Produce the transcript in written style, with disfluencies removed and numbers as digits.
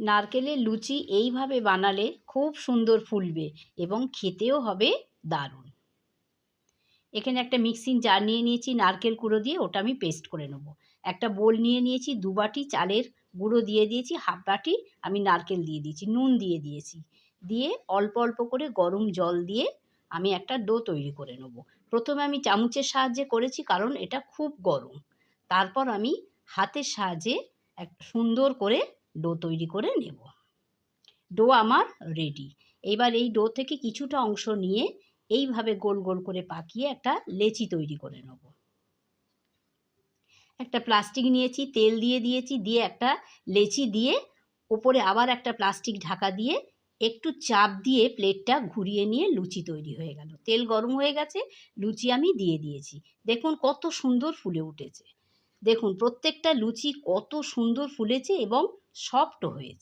নারকেলের লুচি এইভাবে বানালে খুব সুন্দর ফুলবে এবং খেতেও হবে দারুণ। এখানে একটা মিক্সিং জার নিয়ে নিয়েছি নারকেল কুড়ো দিয়ে, ওটা আমি পেস্ট করে নেব। একটা বোল নিয়ে নিয়েছি, 2 বাটি চালের গুঁড়ো দিয়ে দিয়েছি, 1/2 বাটি আমি নারকেল দিয়ে দিয়েছি, নুন দিয়ে দিয়েছি। দিয়ে অল্প অল্প করে গরম জল দিয়ে আমি একটা ডো তৈরি করে নেব। প্রথমে আমি চামচের সাহায্যে করেছি কারণ এটা খুব গরম। তারপর আমি হাতের সাহায্যে সুন্দর করে ডো তৈরি করে নেব। ডো আমার রেডি। এবার এই ডো থেকে কিছুটা অংশ নিয়ে এইভাবে গোল গোল করে পাকিয়ে একটা লেচি তৈরি করে নেব। একটা প্লাস্টিক নিয়েছি, তেল দিয়ে দিয়েছি, দিয়ে একটা লেচি দিয়ে ওপরে আবার একটা প্লাস্টিক ঢাকা দিয়ে একটু চাপ দিয়ে প্লেটটা ঘুরিয়ে নিয়ে লুচি তৈরি হয়ে গেল। তেল গরম হয়ে গেছে, লুচি আমি দিয়ে দিয়েছি। দেখুন কত সুন্দর ফুলে উঠেছে। দেখুন প্রত্যেকটা লুচি কত সুন্দর ফুলেছে এবং সফট হয়েছে।